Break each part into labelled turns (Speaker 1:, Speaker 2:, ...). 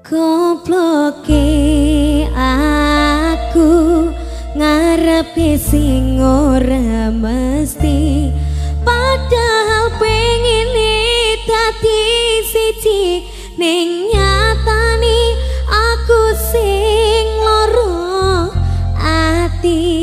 Speaker 1: Gobloke aku ngarepe sing ora mesti, padahal pengine dadi siji ning nyatane aku sing loro ati.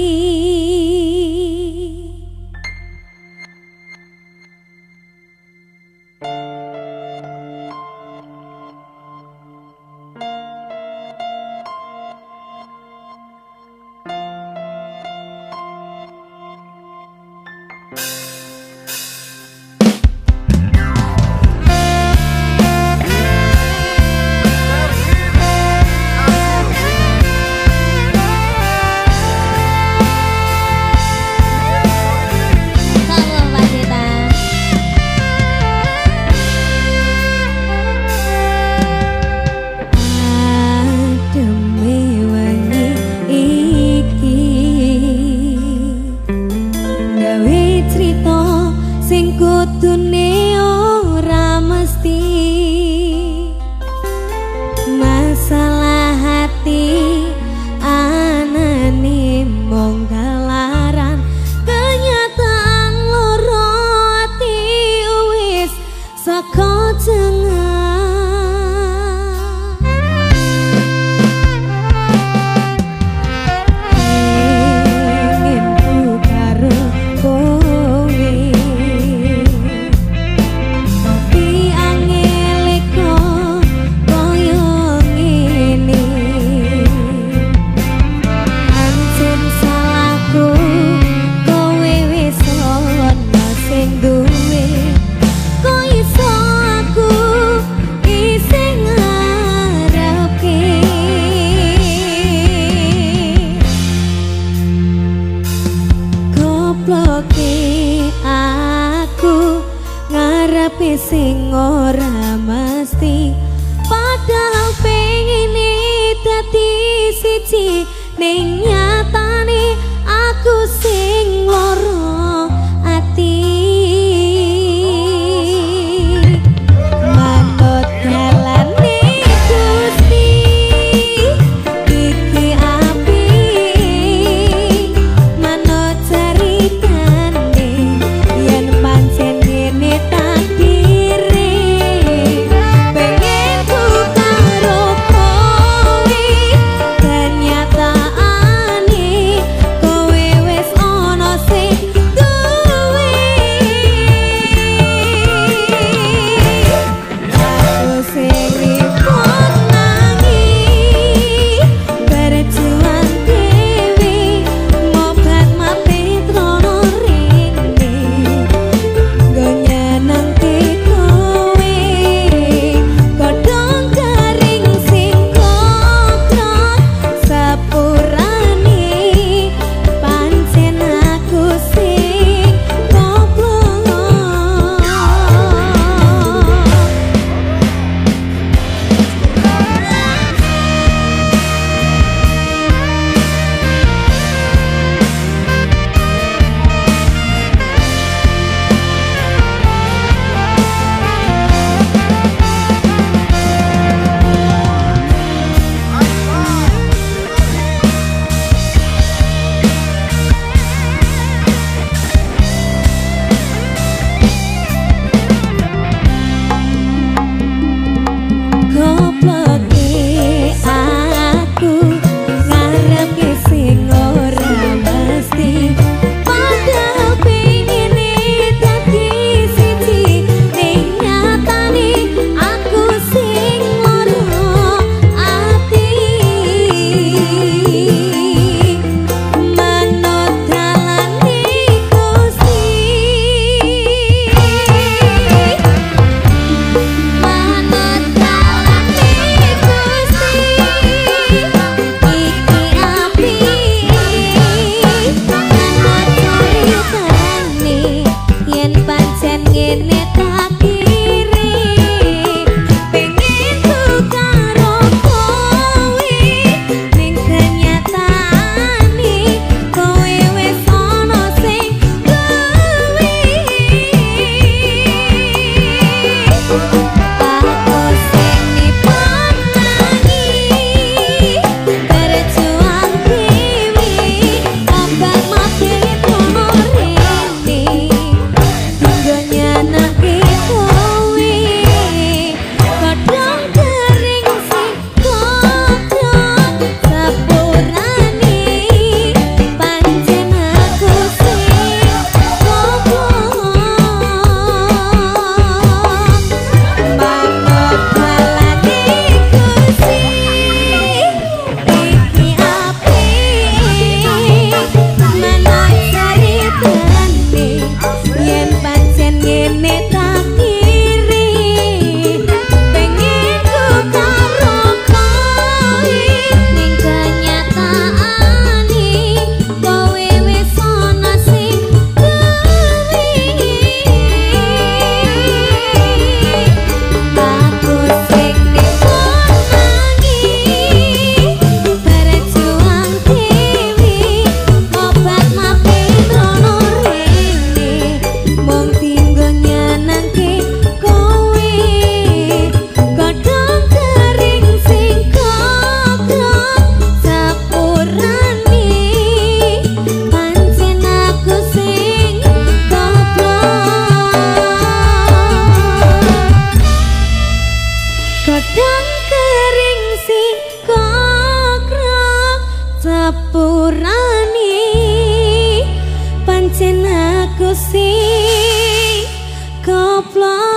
Speaker 1: Kudune ora mesti masalah hati anane mung galaran, kenyataan loro ati wis saka aku ngarepe sing ora mesti, padahal pengine dadi siji ning nyatane aku sing loro ati. Manut dalane Gusti iki api, manut caritane yen pancen ngene takdire, pengen ku karo kowe, kenyataane yen aku sing goblok.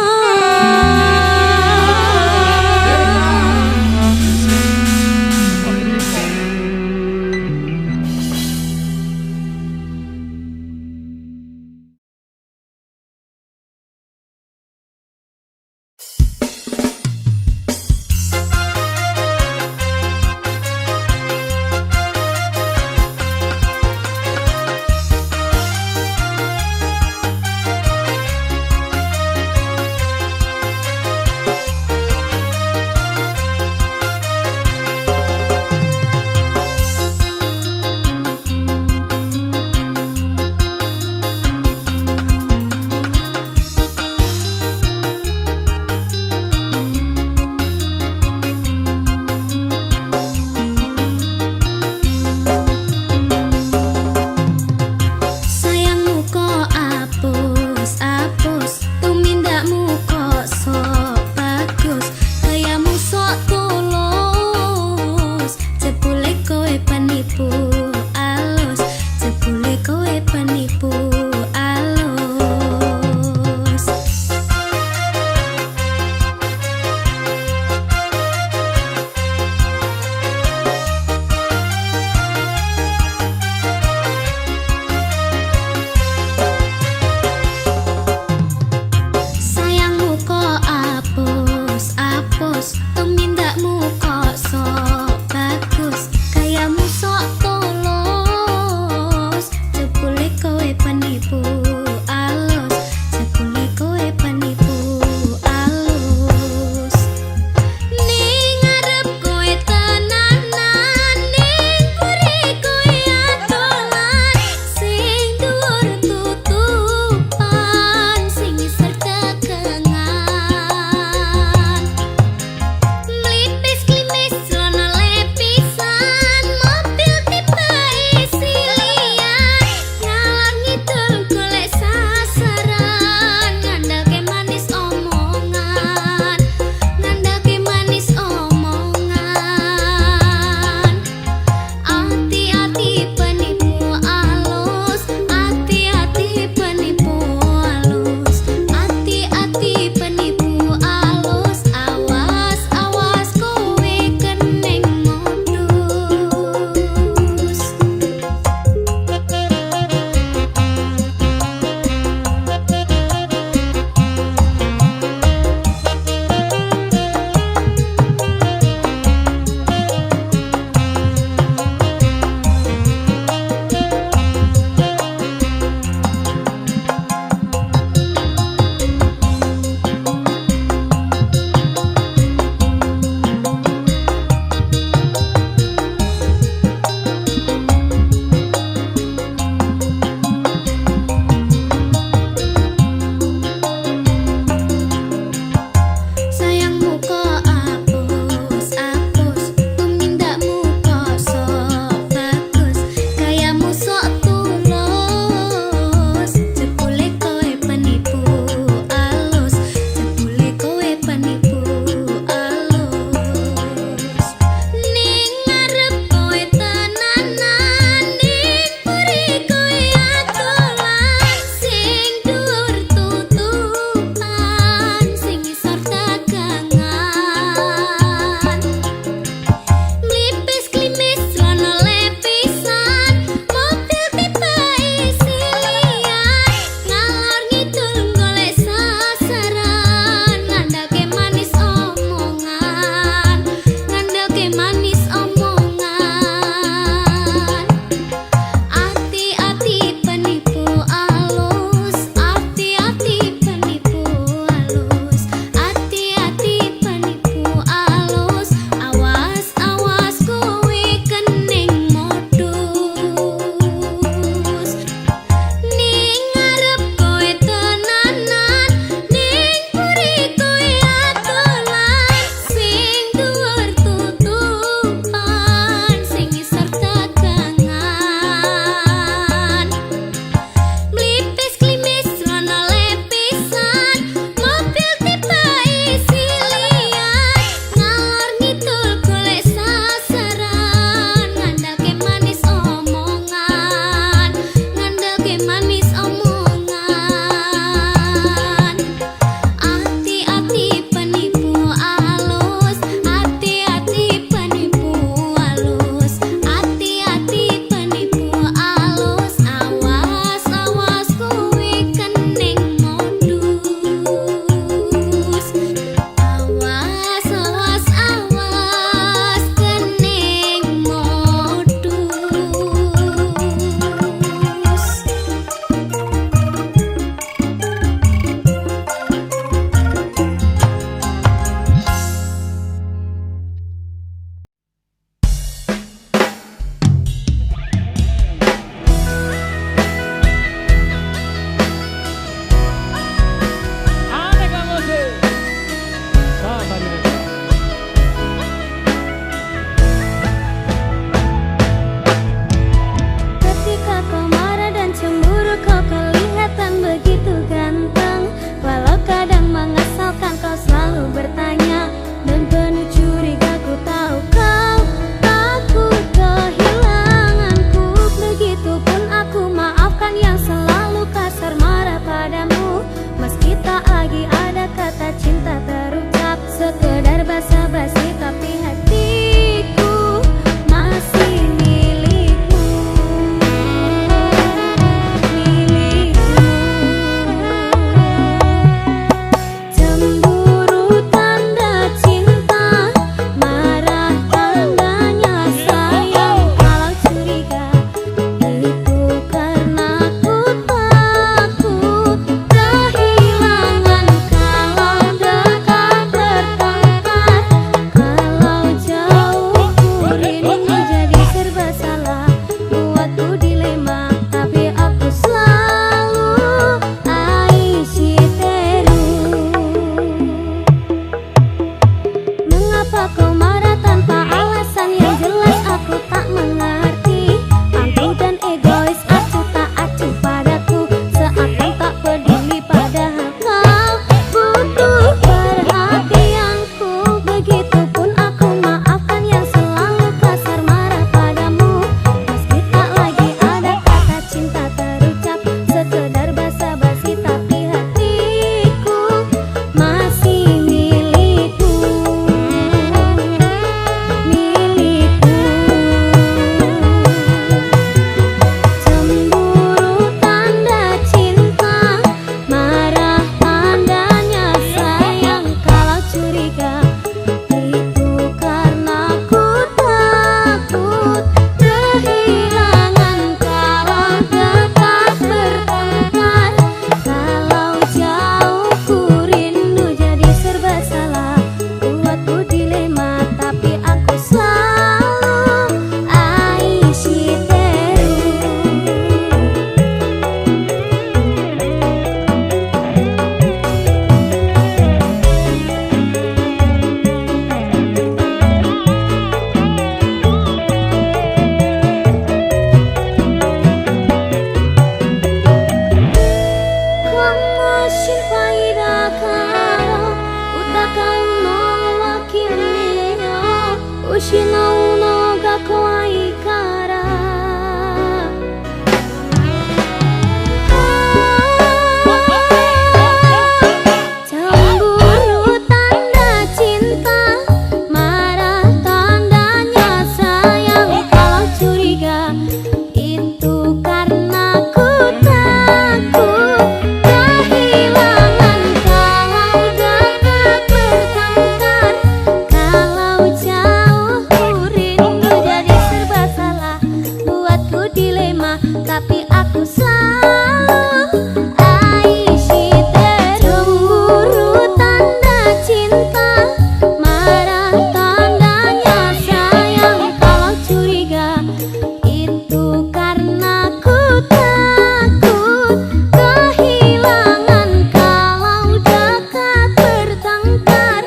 Speaker 1: kehilangan kalau dekat bertengkar,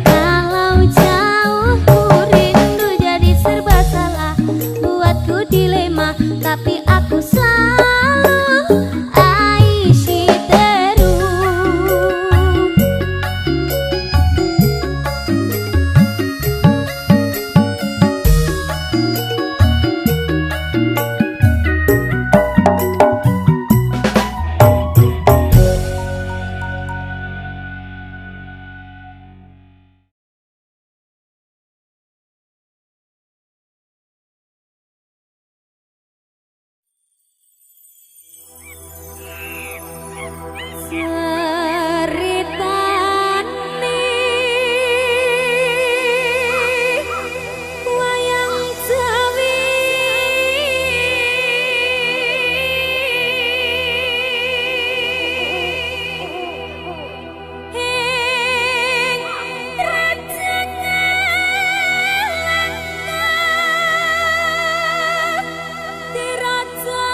Speaker 1: kalau jauh ku rindu jadi serba salah, buatku dilema tapi aku selalu aisi terus. Ceritane wayang Jawi ing rajane Tiraja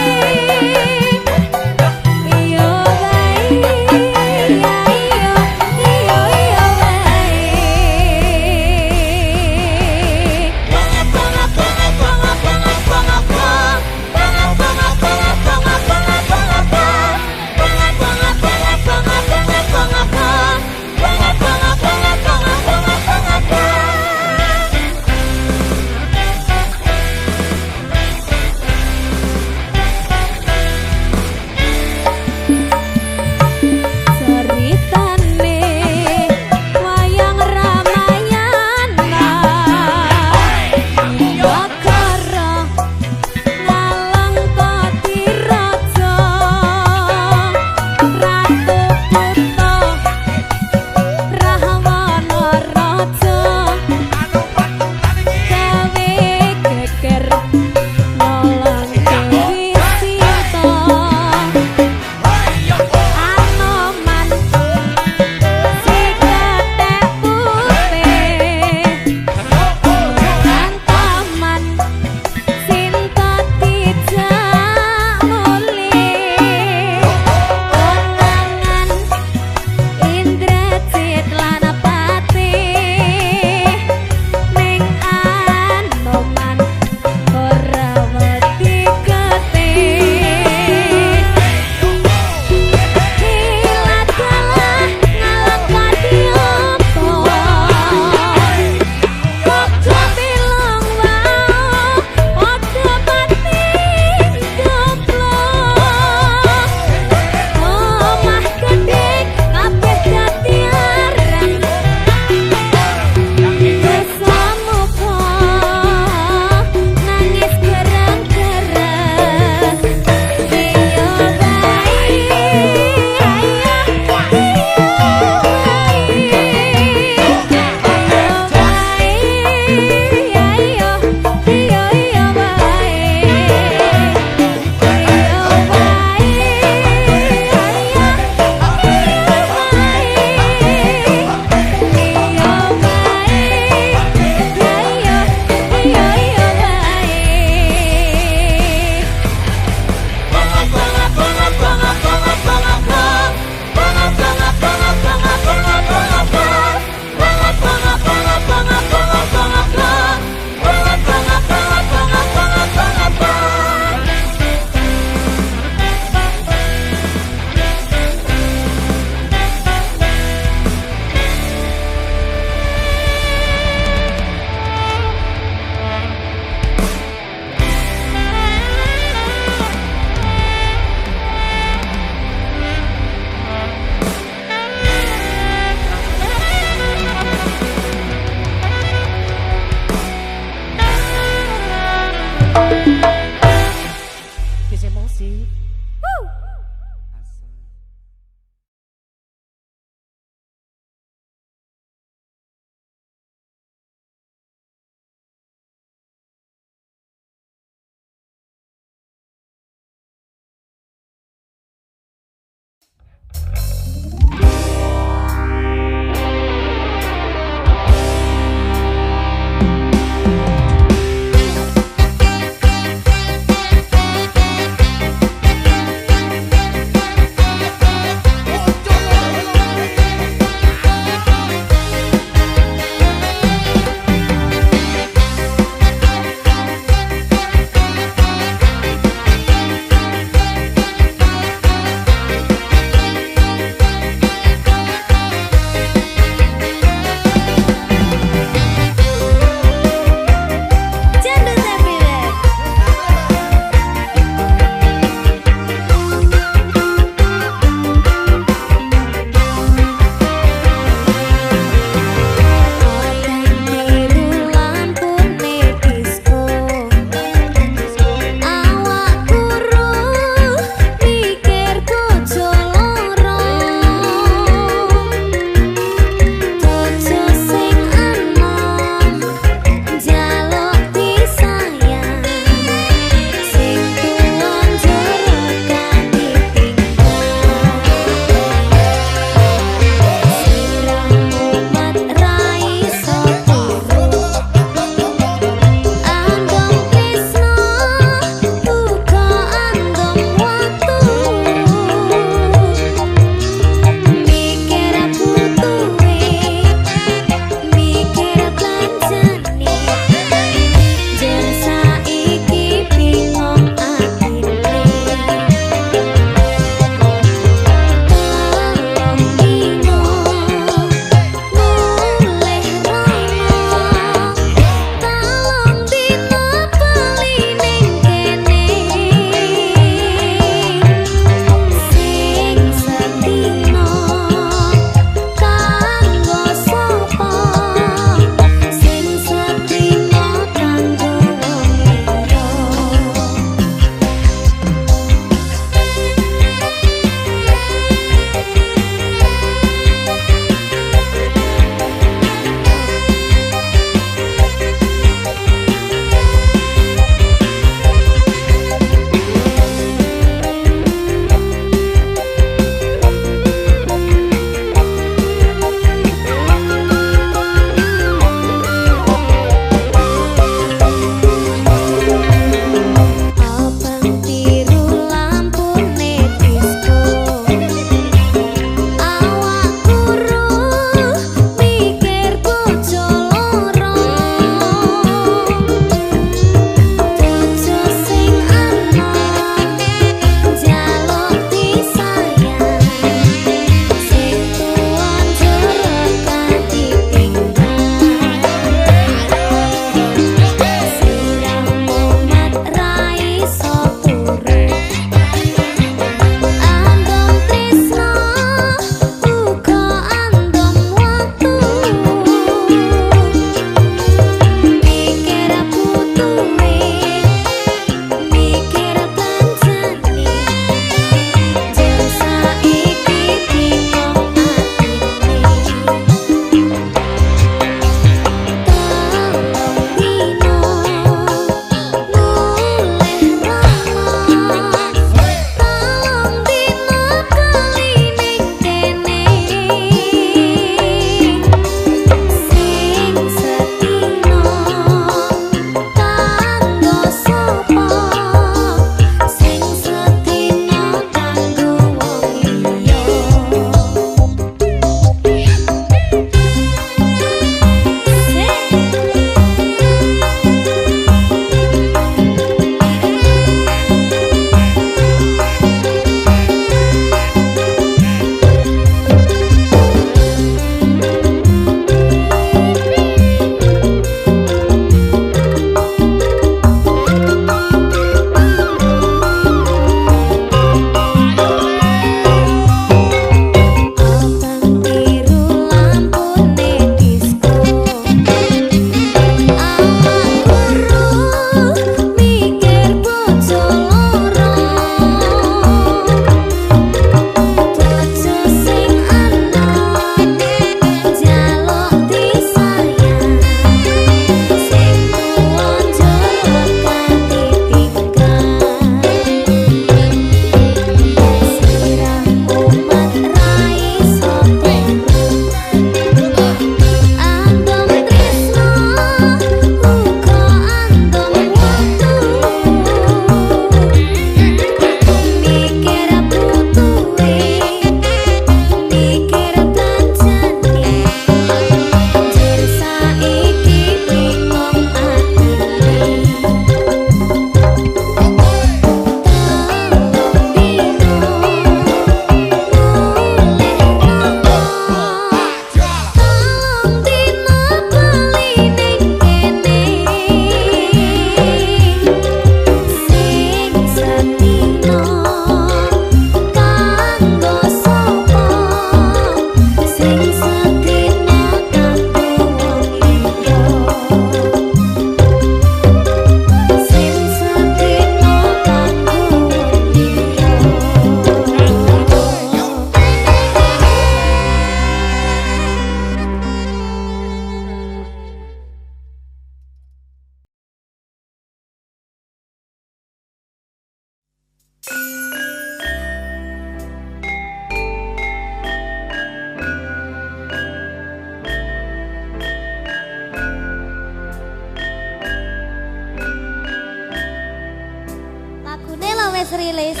Speaker 1: wis rilis.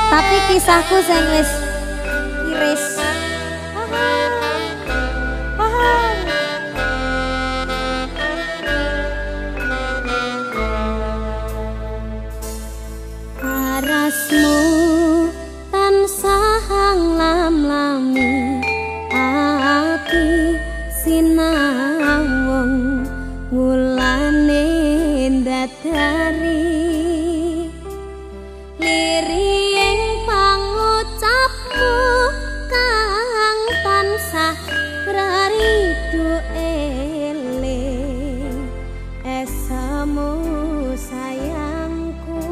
Speaker 1: Tapi kisahku sing wis iris. Parasmu tansah nglam-lami ati sinawung ngulane dadari lirih pangucapmu kang tansah raridu eling esamu sayangku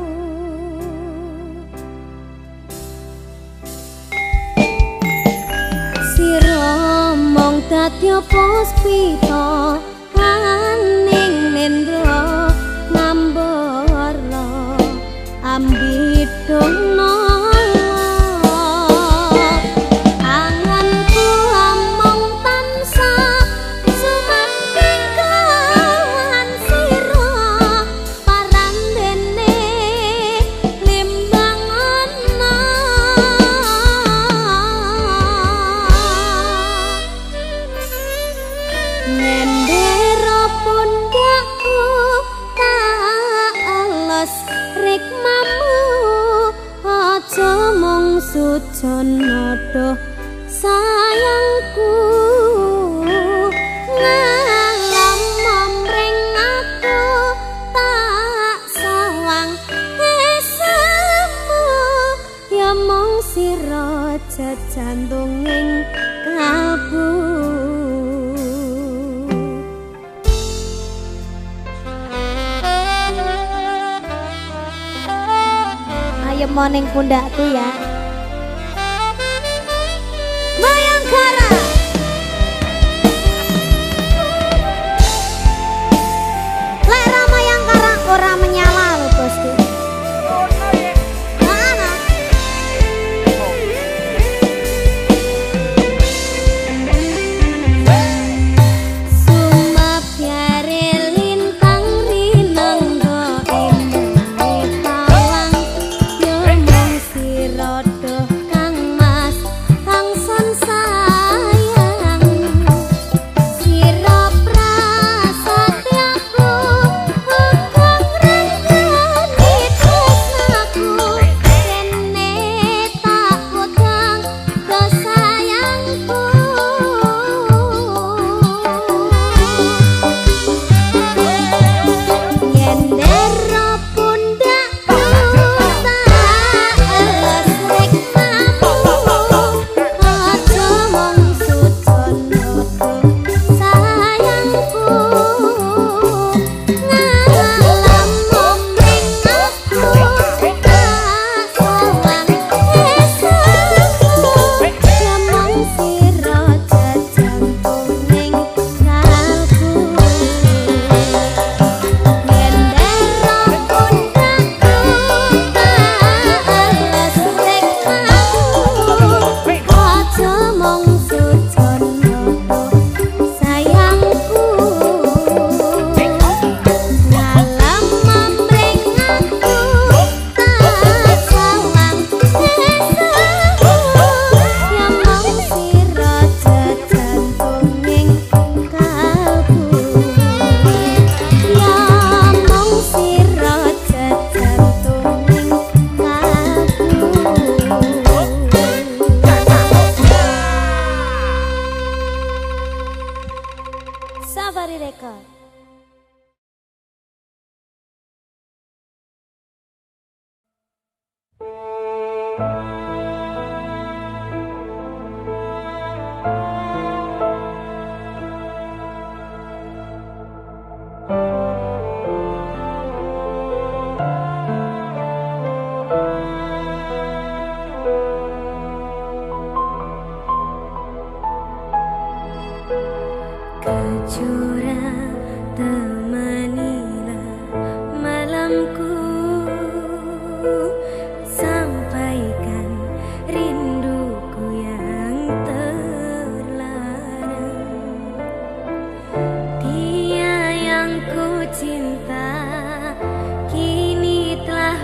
Speaker 1: sira mong dadi puspita aning nendra ngambara ambidana anganku among tansah sumangking kawan sira parandene limbang ana ngendera pundakku tak alas rikmamu aja mung sujono doh sayangku ngalam momring aku tak sawang esamu ya mung sira jajantunging kalbu. Ayo moning pundakku ya Bayangkara Lera Mayangkara ora menyala lho bosku Safari Record. Kejora temanilah malamku, sampaikan rinduku yang terlarang. Dia yang ku cinta kini telah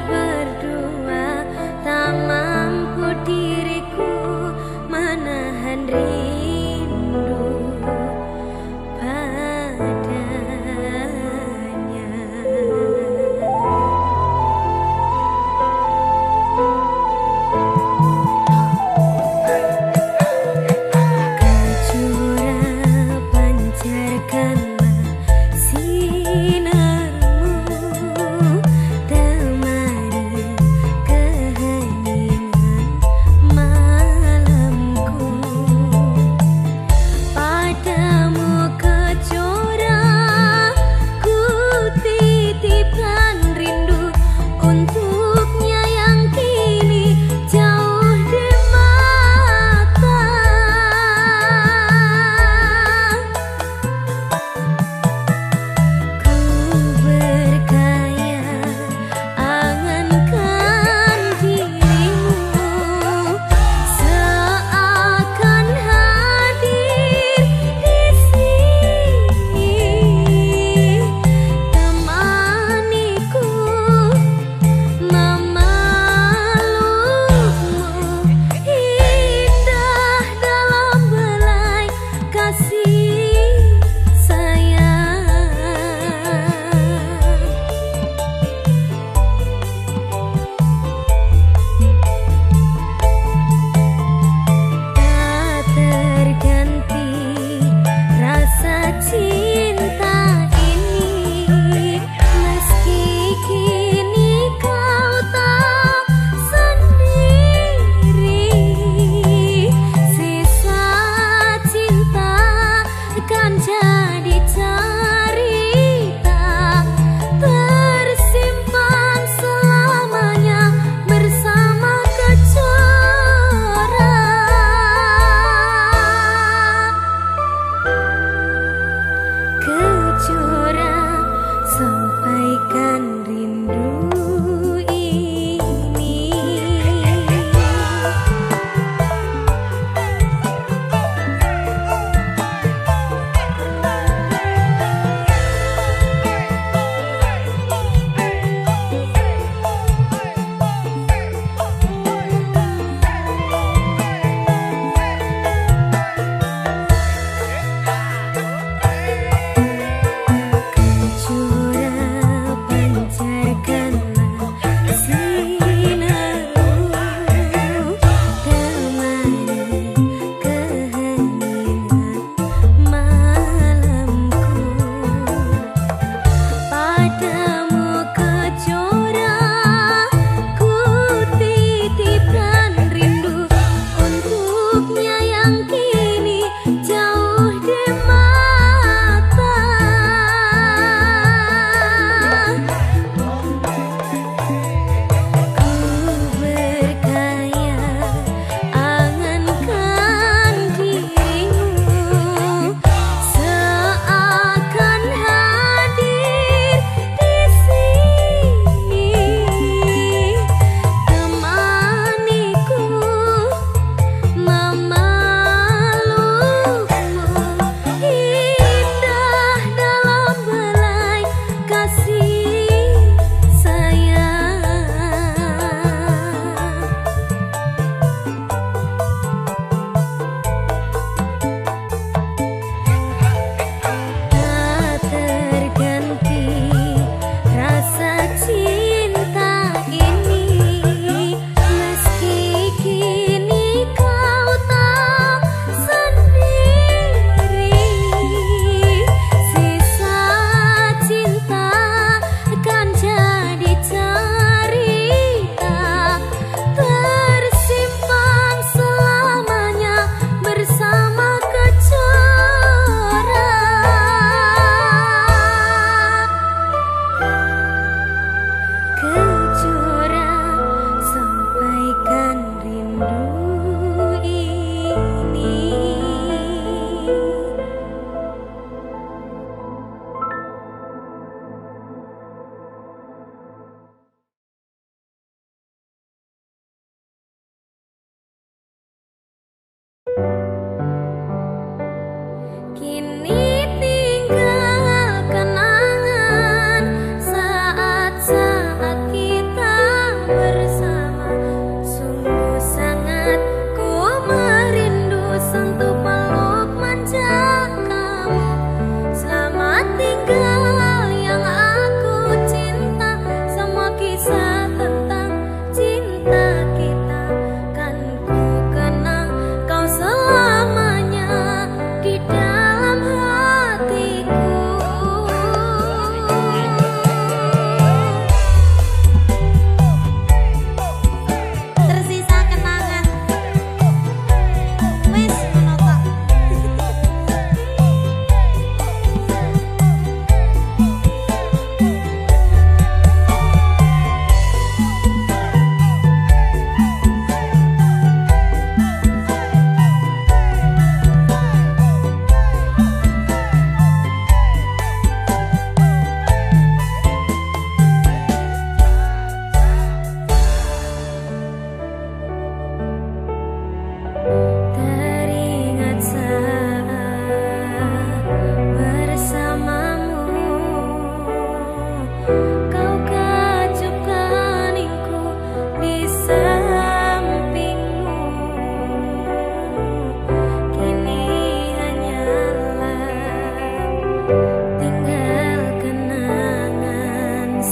Speaker 2: tinggal kenangan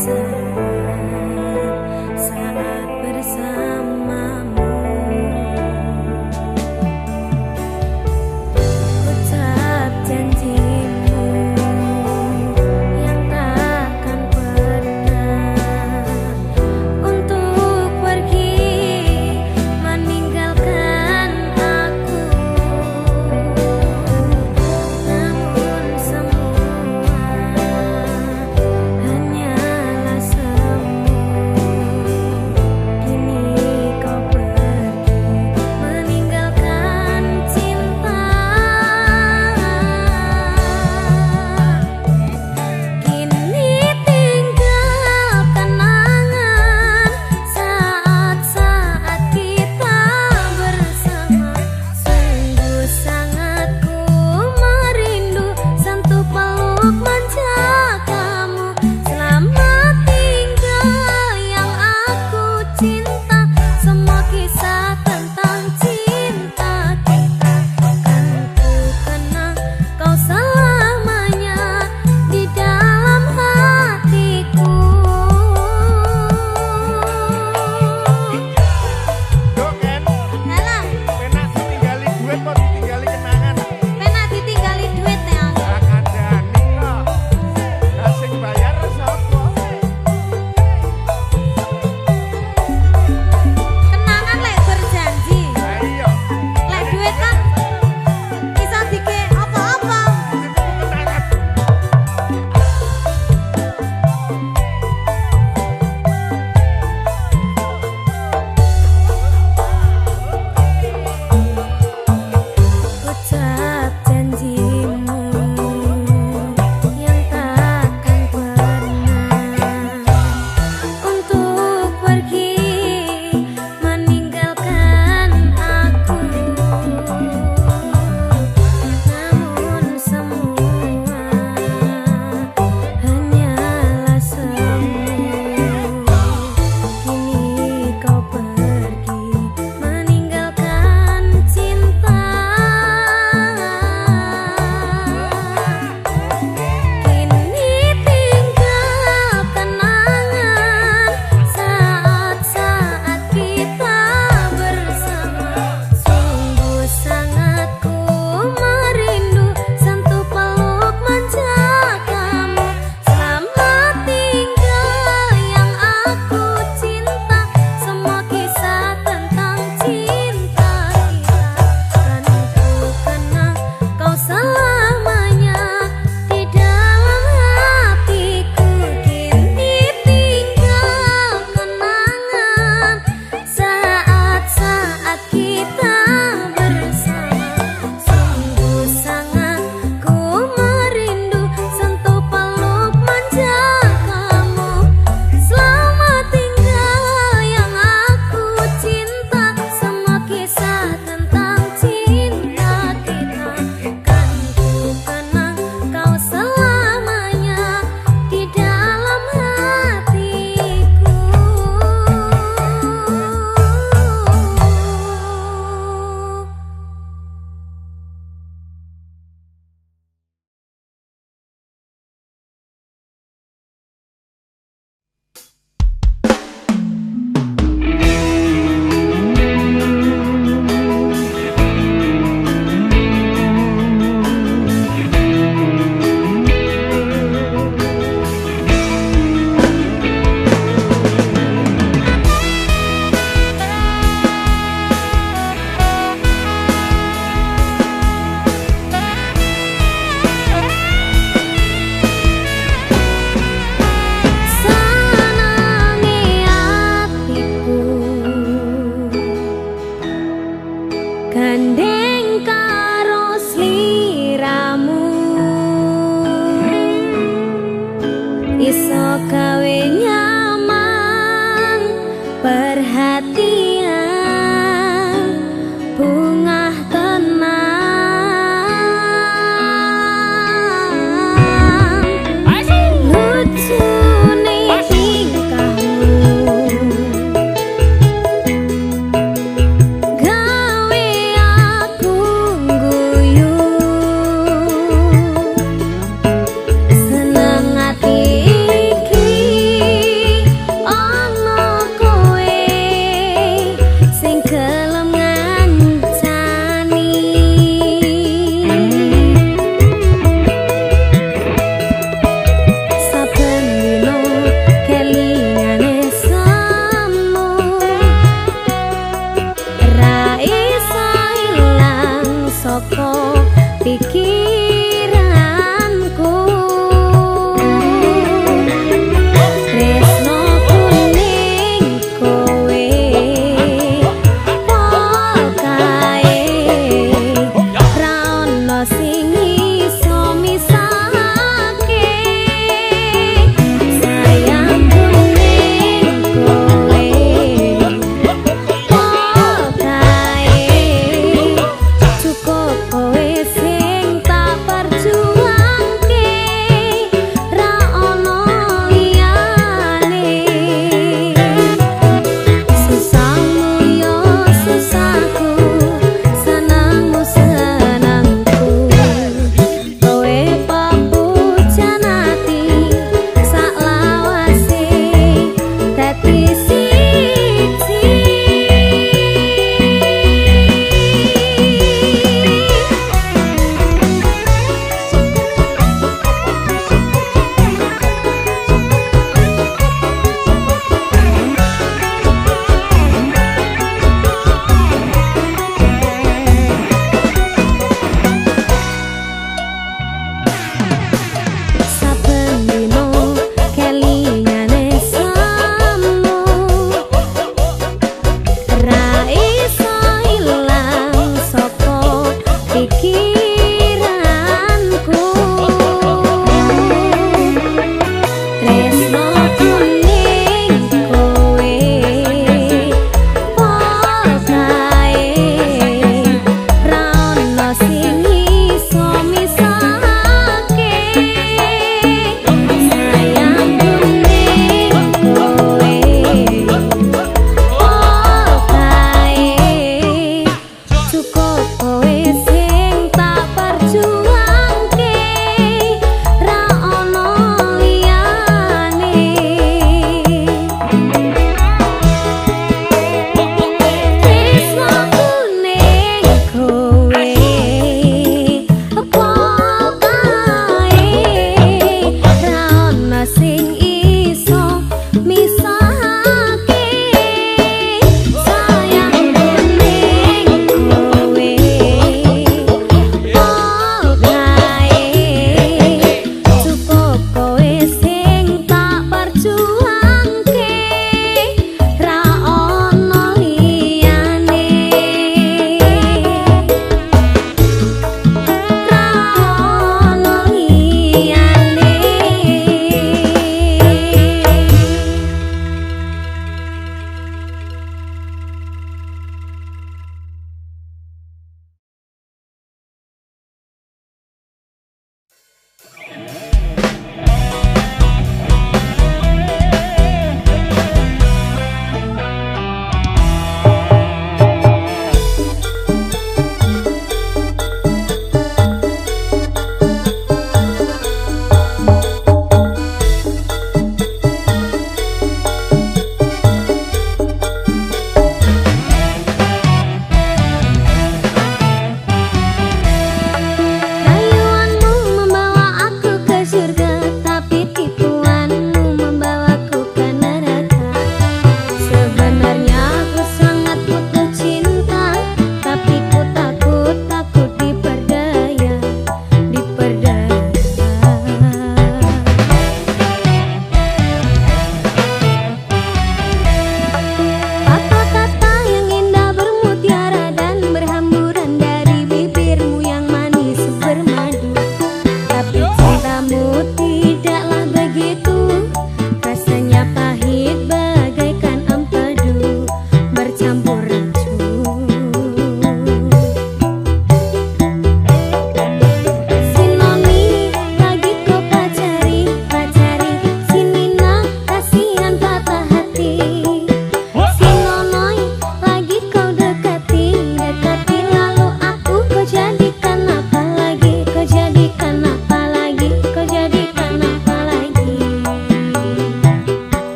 Speaker 2: saat bersamamu. Ucap janjimu yang takkan pernah untuk pergi meninggalkan aku. Namun semua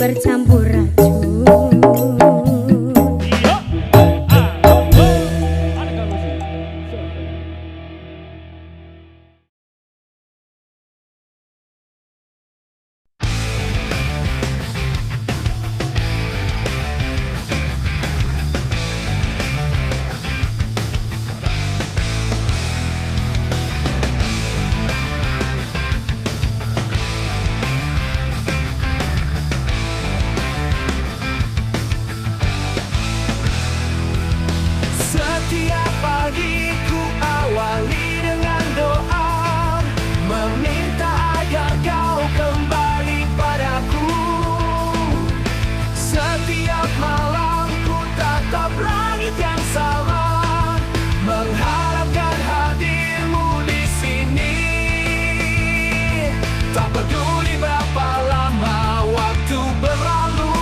Speaker 2: bercampur racun.
Speaker 3: Setiap pagi ku awali dengan doa, meminta agar kau kembali padaku. Setiap malam ku tatap langit yang sama, mengharapkan hadirmu di sini. Tak peduli berapa lama waktu berlalu,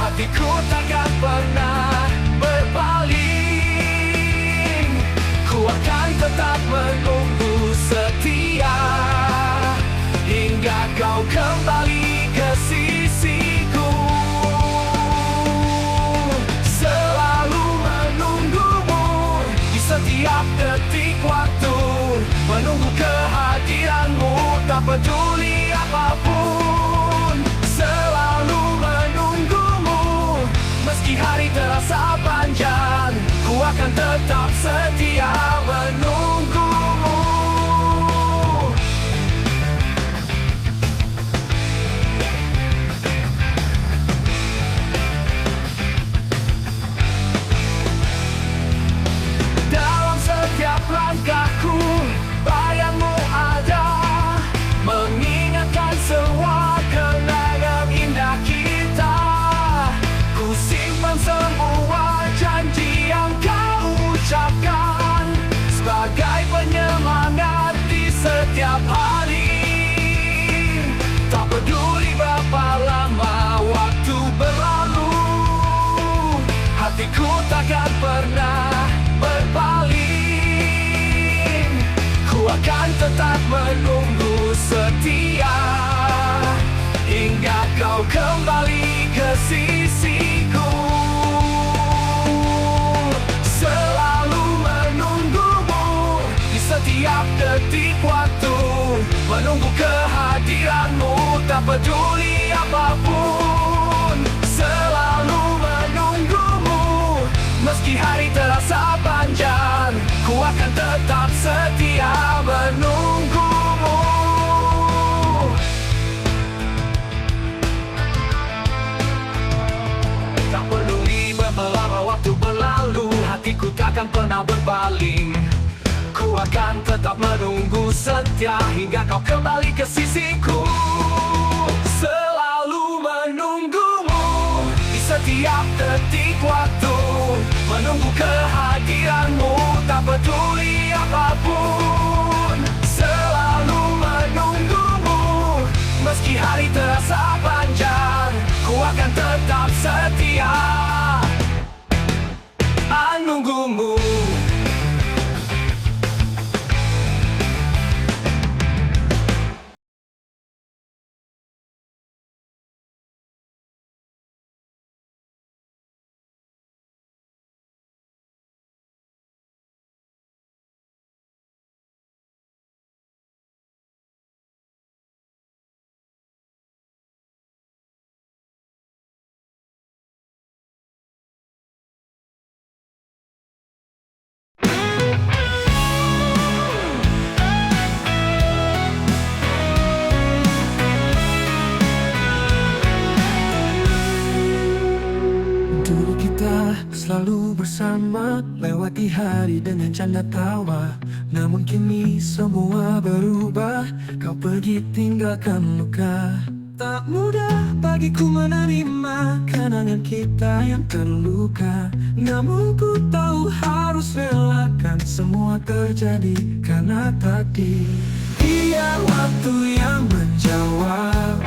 Speaker 3: hatiku takkan pernah berpaling. Ku akan tetap menunggu setia hingga kau kembali ke sisiku. Selalu menunggumu di setiap detik waktu, menunggu kehadiranmu tak peduli apapun. Selalu menunggumu meski hari terasa panjang, ku akan tetap setia menunggumu. Dalam setiap langkahku, bayangmu ada, mengingatkan semua kenangan indah kita. Ku simpan semua janji yang kau ucapkan, sebagai penyemangat di setiap hari. Tak peduli berapa lama waktu berlalu, hatiku takkan pernah berpaling. Ku akan tetap menunggu setia hingga kau kembali ke sisiku. Selalu menunggumu di setiap detik waktu, menunggu kehadiranmu tak peduli apapun. Selalu menunggumu meski hari terasa panjang, ku akan tetap setia menunggumu. Tak peduli berapa lama waktu berlalu, hatiku takkan pernah berpaling. Ku akan tetap menunggu setia hingga kau kembali ke sisiku. Selalu menunggumu di setiap detik waktu, menunggu kehadiranmu tak peduli apapun. Selalu menunggumu meski hari terasa panjang, ku akan tetap setia menunggumu. Dulu kita selalu bersama, lewati hari dengan canda tawa. Namun kini semua berubah, kau pergi tinggalkan luka. Tak mudah bagiku menerima kenangan kita yang terluka. Namun ku tahu harus relakan semua terjadi karena takdir. Biar waktu yang menjawab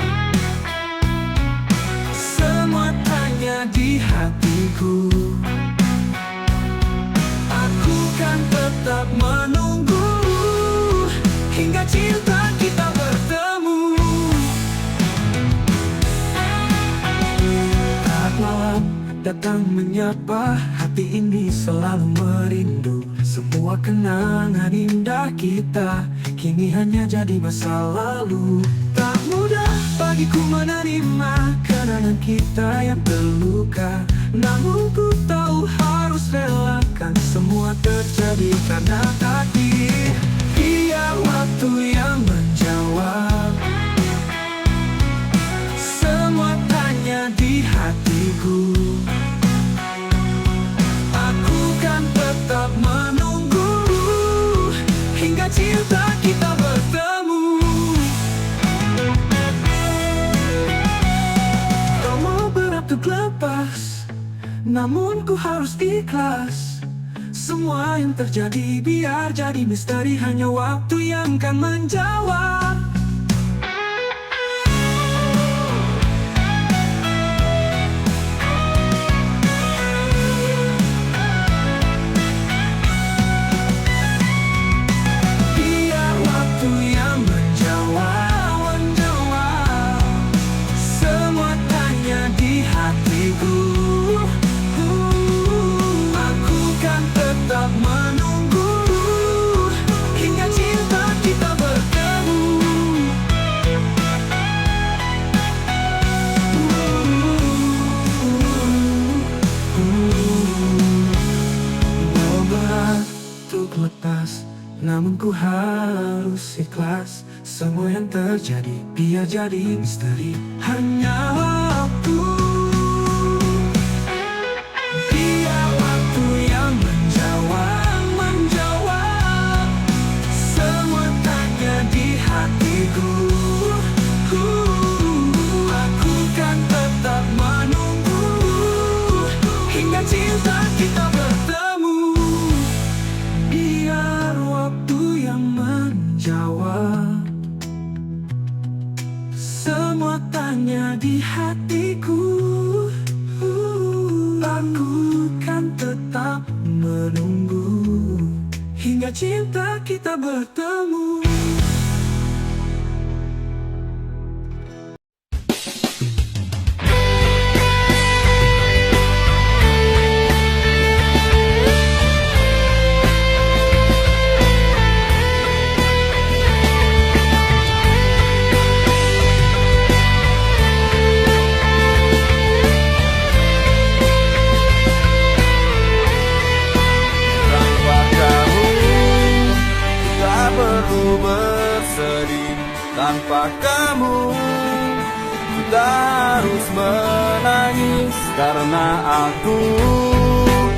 Speaker 3: semua tanya di hatiku. Aku kan tetap menunggu hingga cinta kita bertemu. datang menyapa, hati ini selalu merindu. Semua kenangan indah kita kini hanya jadi masa lalu. Tak mudah bagiku menerima kenangan kita yang terluka, namun ku tahu harus relakan semua terjadi karena takdir. Biar waktu yang menjawab semua tanya di hatiku. Aku kan tetap menunggu hingga cinta kita bertemu. Kau mau berat untuk lepas, namun ku harus ikhlas. Semua yang terjadi biar jadi misteri, hanya waktu yang kan menjawab. Biar waktu yang menjawab semua tanya di hatiku. Aku kan tetap menunggu hingga cinta kita bertemu. Walau berat untuk lepas, namun ku harus ikhlas. Semua yang terjadi biar jadi misteri, hanya waktu. Biar waktu yang menjawab semua tanya di hatiku. Aku kan tetap menunggu hingga cinta kita bertemu. Biar waktu yang menjawab semua tanya di hatiku. Aku kan tetap menunggu hingga cinta kita bertemu.
Speaker 4: Tanpa kamu, ku tak harus menangis karena aku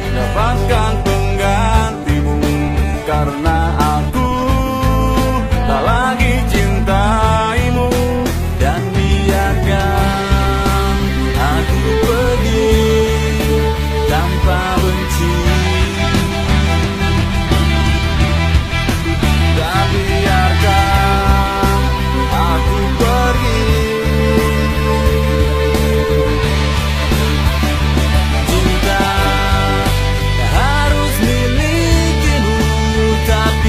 Speaker 4: dapatkan penggantimu. Karena aku tak lagi cintaimu, dan biarkan aku pergi tanpa benci. Dan biarkan aku pergi. Cinta tak harus milikimu, tapi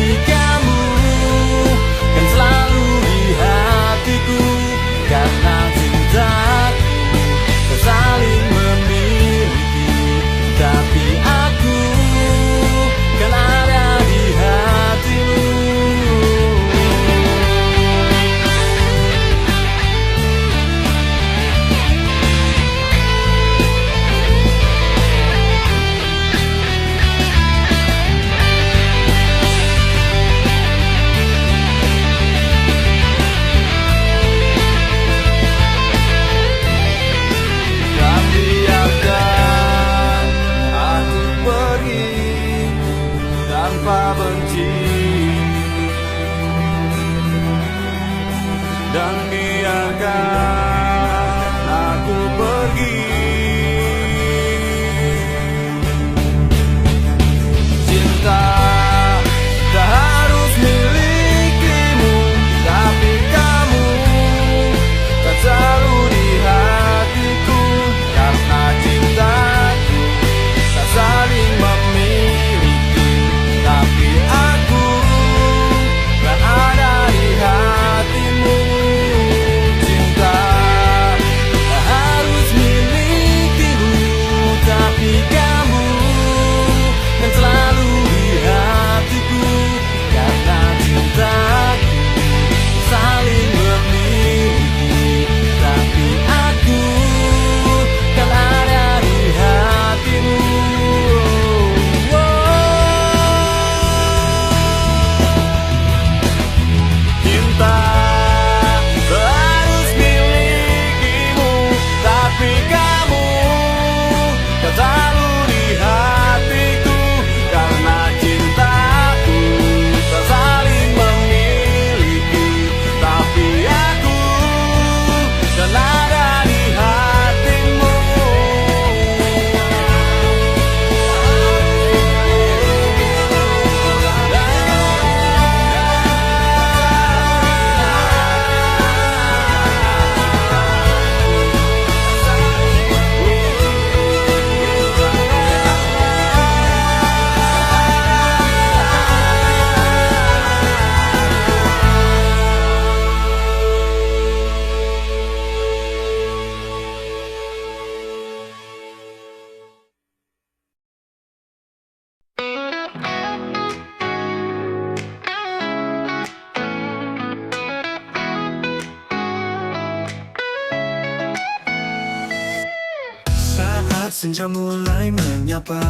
Speaker 3: Saat senja mulai menyapa,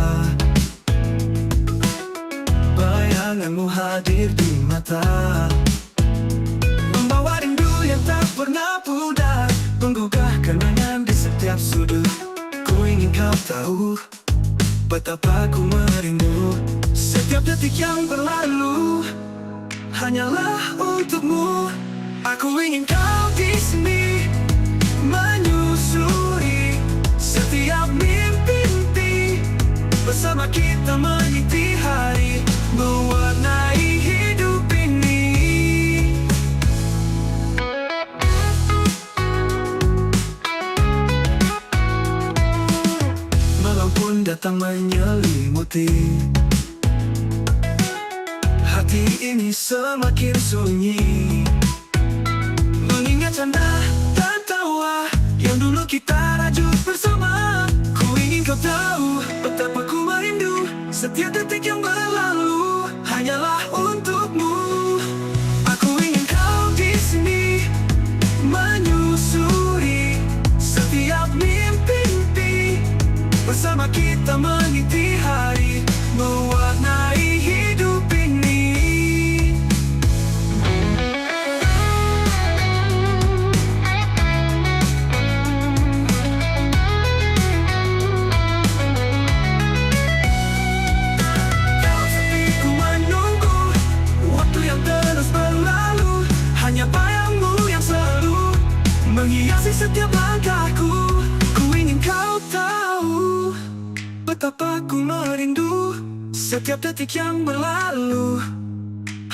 Speaker 3: bayanganmu hadir di mata, membawa rindu yang tak pernah pudar, menggugah kenangan di setiap sudut. Ku ingin kau tahu betapa ku merindu. Setiap detik yang berlalu hanyalah untukmu. Aku ingin kau di sini, menyusuri setiap mimpi-mimpi. Bersama kita mengisi hari, mewarnai hidup ini. Malam pun datang menyelimuti, hati ini semakin sunyi, mengingat canda dan tawa yang dulu kita rajut bersama. Ku ingin kau tahu betapa ku merindu. Setiap detik yang berlalu hanyalah untukmu. Aku ingin kau di sini, menyusuri setiap mimpi-mimpi. Bersama kita mengisi hari, mewarnai hidup ini. Kau sepiku menunggu, waktu yang terus berlalu, hanya bayangmu yang selalu menghiasi setiap langkahku. Ku ingin kau tahu betapa ku merindu. Setiap detik yang berlalu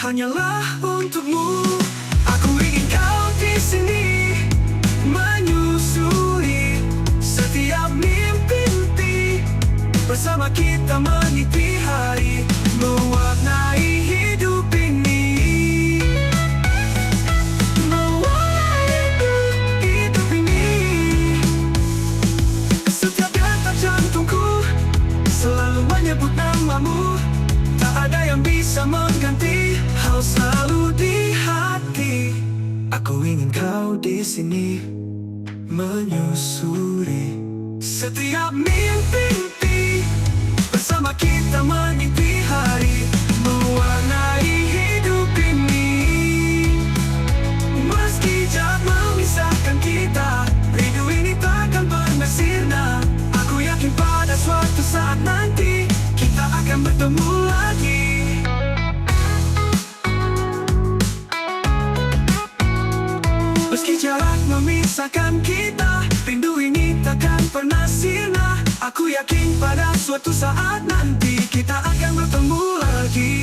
Speaker 3: hanyalah untukmu. Aku ingin kau di sini, menyusuri setiap mimpi-mimpi. Bersama kita mengisi hari, mewarnai hidup ini. Mewarnai hidup ini. Setiap detak jantungku selalu menyebut namamu. Tak ada yang bisa mengganti, kau selalu di hati. Aku ingin kau di sini, menyusuri setiap mimpi-mimpi. Bersama kita mengisi hari, mewarnai hidup ini. Meski jarak memisahkan kita, rindu ini takkan pernah sirna. Aku yakin pada suatu saat nanti kita akan bertemu lagi. Meski jarak memisahkan kita, rindu ini takkan pernah sirna. Aku yakin pada suatu saat nanti kita akan bertemu lagi.